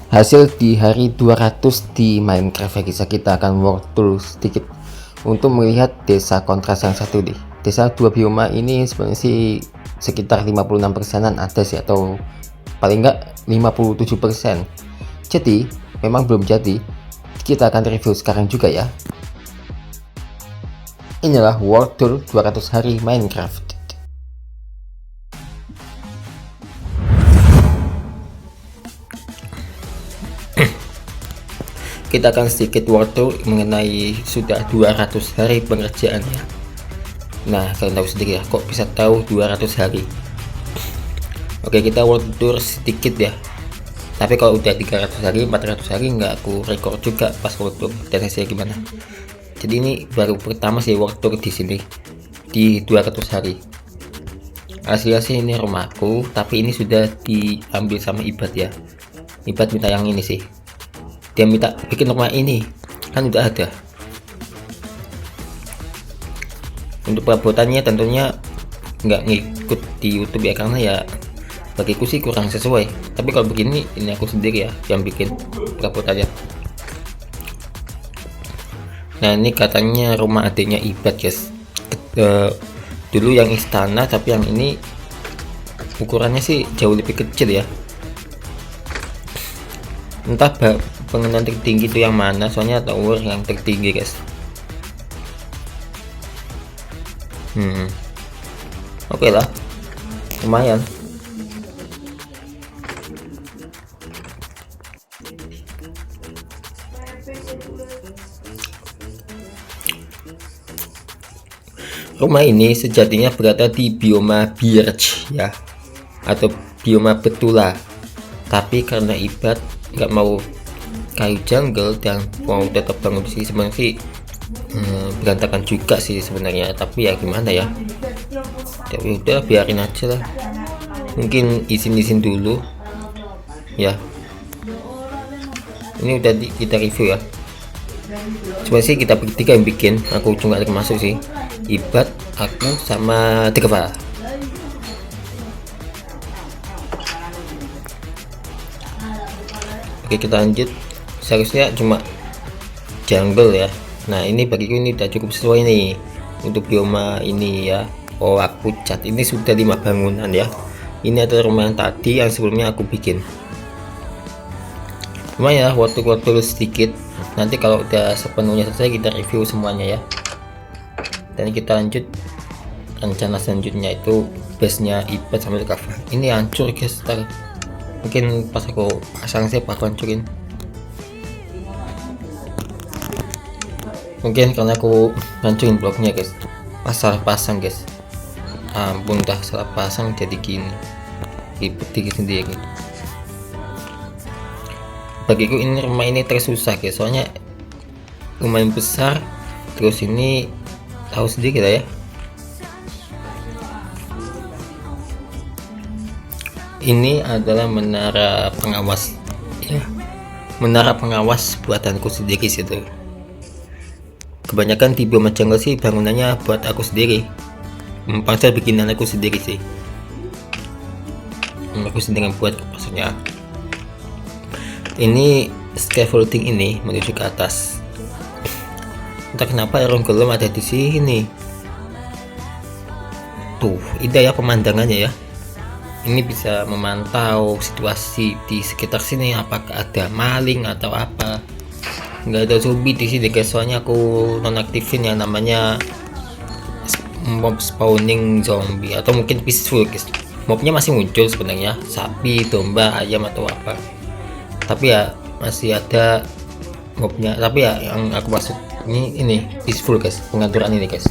Hasil di hari 200 di Minecraft ya guys. Kita akan walkthrough sedikit untuk melihat desa kontras yang satu nih. Desa dua bioma ini sebenarnya sih sekitar 56%an ada sih, atau paling enggak 57%. Jadi memang belum jadi. Kita akan review sekarang juga ya. Inilah walkthrough 200 hari Minecraft. Kita akan sedikit walkthrough mengenai sudah 200 hari pengerjaan ya. Nah, kalian tahu sendiri ya, kok bisa tahu 200 hari. Oke, kita walkthrough sedikit ya. Tapi kalau udah 300 hari, 400 hari nggak aku record juga pas walkthrough dan hasilnya gimana. Jadi ini baru pertama sih walkthrough di sini di 200 hari. Hasilnya sih ini rumahku, tapi ini sudah diambil sama Ibad ya. Ibad minta yang ini sih. Dia minta bikin rumah ini, kan udah ada. Untuk perabotannya tentunya nggak ngikut di YouTube ya, karena ya bagiku sih kurang sesuai. Tapi kalau begini, ini aku sendiri ya yang bikin perabotannya. Nah, ini katanya rumah adiknya Ibad guys. Dulu yang istana, tapi yang ini ukurannya sih jauh lebih kecil ya. Entah bangunan tertinggi itu yang mana, soalnya tower yang tertinggi guys. Oke lah, lumayan. Rumah ini sejatinya berada di bioma birch ya, atau bioma betula. Tapi karena Ibad nggak mau kayu jungle dan mau tetap bangun di sini, sebenarnya sih berantakan juga sih sebenarnya. Tapi ya gimana ya, tapi udah biarin aja lah. Mungkin izin dulu ya. Ini udah kita review ya. Sebenarnya sih kita bertiga yang bikin, aku cuma termasuk sih. Ibad, aku sama Deva. Oke, kita lanjut. Seharusnya cuma jungle ya. Nah, ini bagiku ini udah cukup sesuai nih untuk bioma ini ya. Oh, aku cat ini sudah 5 bangunan ya. Ini adalah rumah yang tadi yang sebelumnya aku bikin. Lumayan ya, waktu sedikit. Nanti kalau udah sepenuhnya selesai kita review semuanya ya. Dan kita lanjut rencana selanjutnya, itu base-nya Ibad sama Deva. Ini hancur guys, mungkin pas aku pasang sih aku hancurin. Mungkin karena aku hancurin bloknya guys, salah pasang guys. Ampun, dah salah pasang jadi gini, ribet dikit sendiri. Bagiku ini rumah ini tersusah guys, soalnya lumayan besar. Terus ini tahu sendiri kita ya, ini adalah menara pengawas ya, menara pengawas buatanku sendiri situ. Kebanyakan di bioma jungle sih bangunannya buat aku sendiri, pansel bikinan aku sendiri sih. Aku sendiri buat maksudnya. Ini scaffolding ini menuju ke atas. Entah kenapa Iron Golem ada di sini. Tuh, indah ya pemandangannya ya. Ini bisa memantau situasi di sekitar sini, apakah ada maling atau apa. Nggak ada zombie di sini guys, soalnya aku nonaktifin yang namanya mob spawning zombie, atau mungkin peaceful guys. Mobnya masih muncul sebenarnya, sapi, domba, ayam atau apa. Tapi ya masih ada mobnya. Tapi ya yang aku maksud ini peaceful guys, pengaturan ini guys.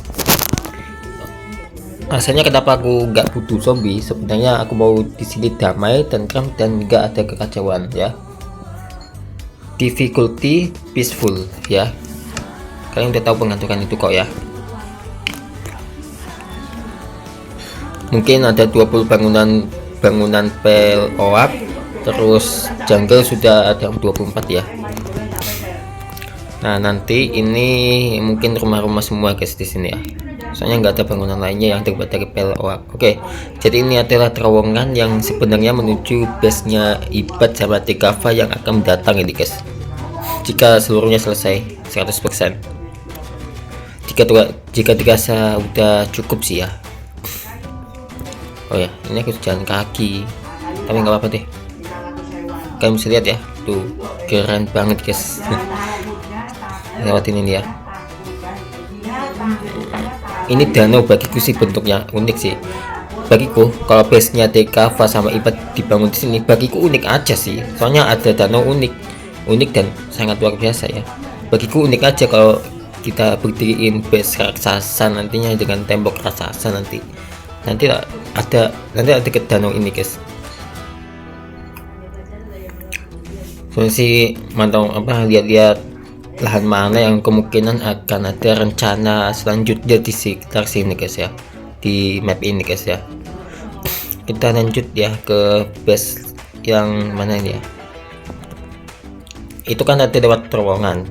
Rasanya kenapa aku nggak butuh zombie, sebenarnya aku mau di sini damai, tentram, dan nggak ada kekacauan ya. Difficulty peaceful ya, kalian udah tahu pengaturan itu kok ya. Mungkin ada 20 bangunan pel oap, terus jungle sudah ada 24 ya. Nah, nanti ini mungkin rumah-rumah semua guys di sini ya. soalnya nggak ada bangunan lainnya yang terbuat dari PLOA. Oke, jadi ini adalah terowongan yang sebenarnya menuju base-nya Ibad sama Dekava yang akan datang ini guys, jika seluruhnya selesai 100%. Jika dirasa udah cukup sih ya. Oh ya, ini aku jalan kaki, tapi nggak apa-apa deh. Kalian bisa lihat ya, tuh keren banget guys. Lewatin ini ya. Ini danau bagiku sih bentuknya unik sih. Bagiku kalau base-nya Dekava sama Ibad dibangun di sini, bagiku unik aja sih. Soalnya ada danau unik dan sangat luar biasa ya. Bagiku unik aja kalau kita berdiriin base raksasa nantinya dengan tembok raksasa nanti ada deket danau ini guys. Soalnya sih mantau lihat-lihat lahan mana yang kemungkinan akan ada rencana selanjutnya di sekitar sini guys ya, di map ini guys ya. Kita lanjut ya ke base yang mana ini ya. Itu kan ada lewat terowongan.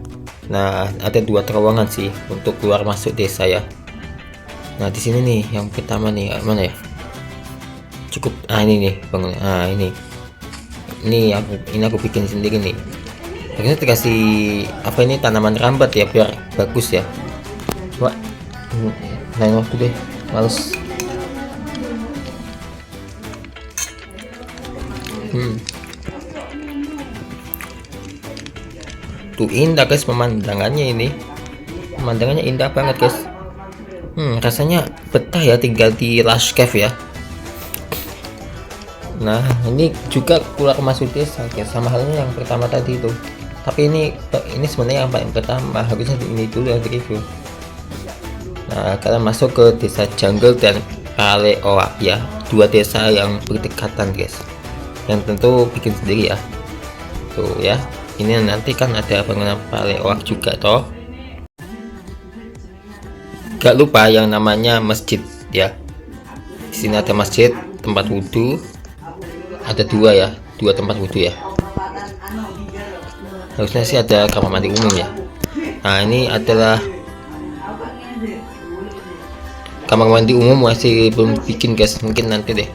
Nah, ada 2 terowongan sih untuk keluar masuk desa ya. Nah, di sini nih yang pertama nih, mana ya? Cukup ini nih bangun. Ini aku bikin sendiri nih. Harusnya dikasih ini tanaman rambat ya biar bagus ya. Coba lain waktu deh, males. Tuh indah guys pemandangannya ini. Pemandangannya indah banget guys. Rasanya betah ya tinggal di Lush Cave ya. Nah, ini juga keluar masuk desa guys, sama halnya yang pertama tadi itu. Tapi ini sebenarnya yang paling pertama, harusnya ini dulu yang review. Nah, kalian masuk ke desa Jungle dan PLOA ya, 2 desa yang berdekatan guys, yang tentu bikin sendiri ya. Tuh ya, ini nanti kan ada bangunan PLOA juga toh. Gak lupa yang namanya masjid ya. Di sini ada masjid, tempat wudhu, ada 2 ya, 2 tempat wudhu ya. Harusnya sih ada kamar mandi umum ya. Nah, ini adalah kamar mandi umum, masih belum bikin guys, mungkin nanti deh.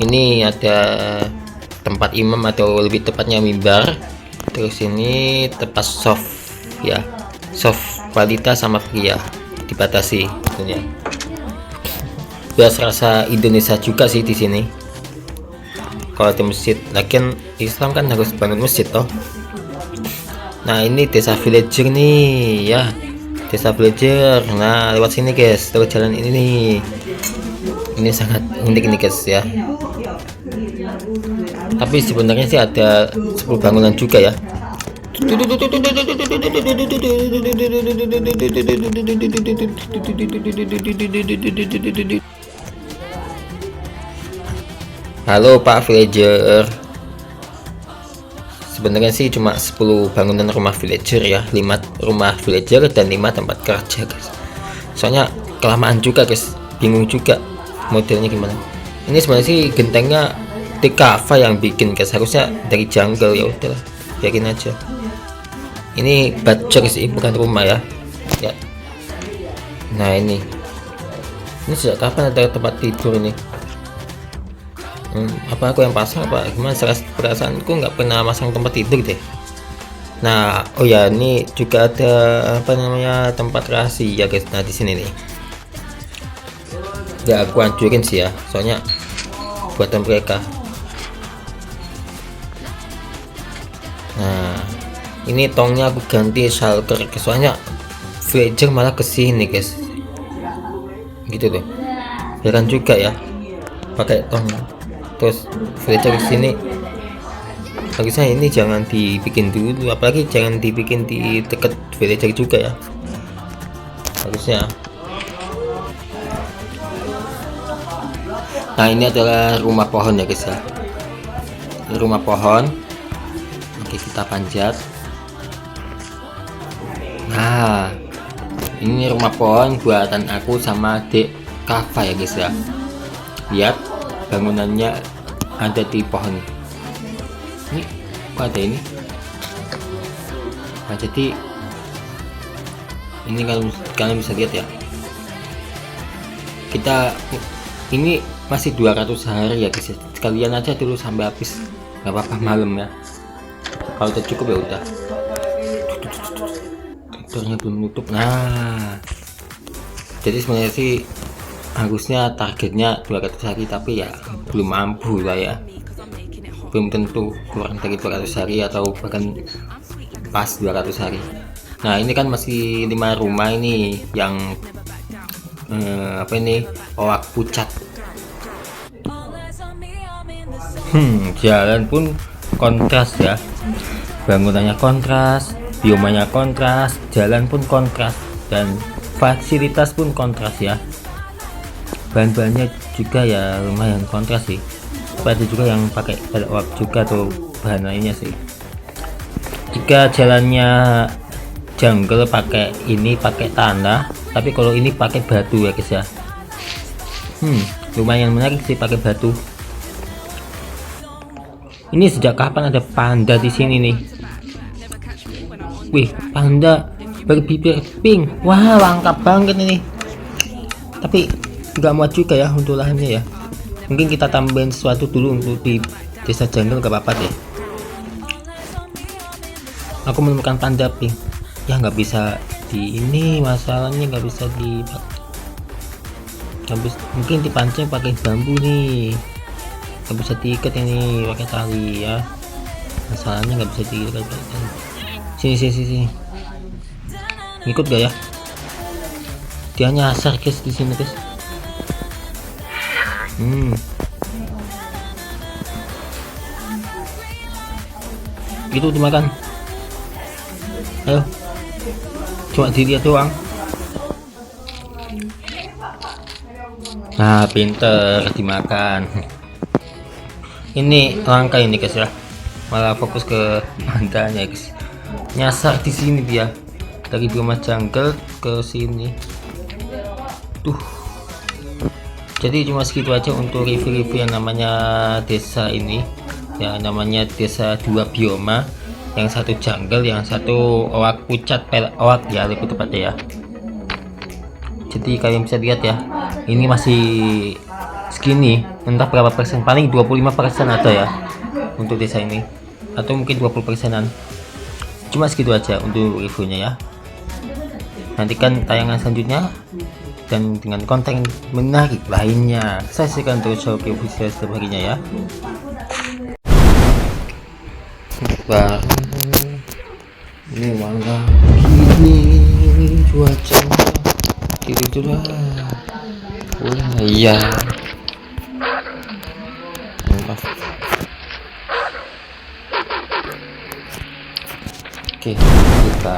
Ini ada tempat imam atau lebih tepatnya mimbar. Terus ini tempat soft ya, soft wanita sama pria dibatasi tentunya. Biar rasa Indonesia juga sih di sini. Kalau di masjid, lagian Islam kan harus bangun masjid toh. Nah, ini desa villager nih ya, desa villager. Nah, lewat sini guys, lewat jalan ini nih. Ini sangat unik nih guys ya. Tapi sebenarnya sih ada 10 bangunan juga ya. Halo Pak villager. Sebenarnya sih cuma 10 bangunan rumah villager ya, 5 rumah villager dan 5 tempat kerja guys. Soalnya kelamaan juga guys, bingung juga modelnya gimana. Ini sebenarnya sih gentengnya Dekava yang bikin guys, harusnya dari jungle ya udahlah, biarin aja. Ini butcher sih, bukan rumah ya. Nah, ini sejak kapan ada tempat tidur ini? Apa aku yang pasang apa gimana? Perasaanku nggak pernah masang tempat tidur deh. Nah, oh ya, ini juga ada tempat rahasia guys. Nah, di sini nih ya aku hancurin sih ya, soalnya buatan mereka. Nah, ini tongnya aku ganti shulker guys, soalnya villager malah kesini guys, gitu tuh. Heran juga ya pakai tong. Terus villager di sini harusnya ini jangan dibikin dulu, apalagi jangan dibikin di dekat villager juga ya harusnya. Nah, ini adalah rumah pohon ya guys ya, ini rumah pohon. Oke, kita panjat. Nah, ini rumah pohon buatan aku sama Dekava ya guys ya. Lihat bangunannya ada di pohon ini. Kok ada ini? Nah, jadi ini kalian bisa lihat ya, kita ini masih 200 hari ya guys, sekalian aja dulu sampai habis, nggak apa-apa malam ya. Kalau udah cukup ya udah. Traktornya belum nutup. Nah, jadi sebenarnya sih harusnya targetnya 200 hari, tapi ya belum mampu lah ya, belum tentu, kurang dari 200 hari atau bahkan pas 200 hari. Nah ini kan masih 5 rumah ini yang apa ini, oak pucat. Jalan pun kontras ya, bangunannya kontras, biomanya kontras, jalan pun kontras, dan fasilitas pun kontras ya. Bahan-bahannya juga ya lumayan kontras sih. Ada juga yang pakai oak juga tuh bahan lainnya sih. Jika jalannya jungle pakai ini pakai tanah, tapi kalau ini pakai batu ya guys ya. Lumayan menarik sih pakai batu. Ini sejak kapan ada panda di sini nih? Wih, panda berbibir pink. Wah, lengkap banget ini. Tapi nggak muat juga ya untuk lahannya ya. Mungkin kita tambahin sesuatu dulu untuk di desa jungle, gak apa-apa deh. Aku menemukan panda pink. Ya nggak bisa di ini, masalahnya nggak bisa di habis, mungkin dipancing pakai bambu nih, nggak bisa diikat ini pakai tali ya, masalahnya nggak bisa diikat. Sini ngikut gak ya, dia nyasar guys di sini guys. Itu dimakan, ayo cuma dilihat doang. Nah, pinter, dimakan. Ini langka ini guys ya, malah fokus ke pandanya guys, nyasar di sini dia dari bioma jungle ke sini tuh. Jadi cuma segitu aja untuk review-review yang namanya desa ini ya, namanya desa 2 bioma, yang satu jungle, yang satu oak pucat, oak ya lebih tepatnya ya. Jadi kalian bisa lihat ya, ini masih segini, entah berapa persen, paling 25% ada ya untuk desa ini, atau mungkin 20%an. Cuma segitu aja untuk reviewnya ya. Nantikan tayangan selanjutnya dan dengan konten menarik lainnya. Saksikan terus video setiap harinya ya. Baru ini malam gini cuaca tidur lah. Iya. Oke, kita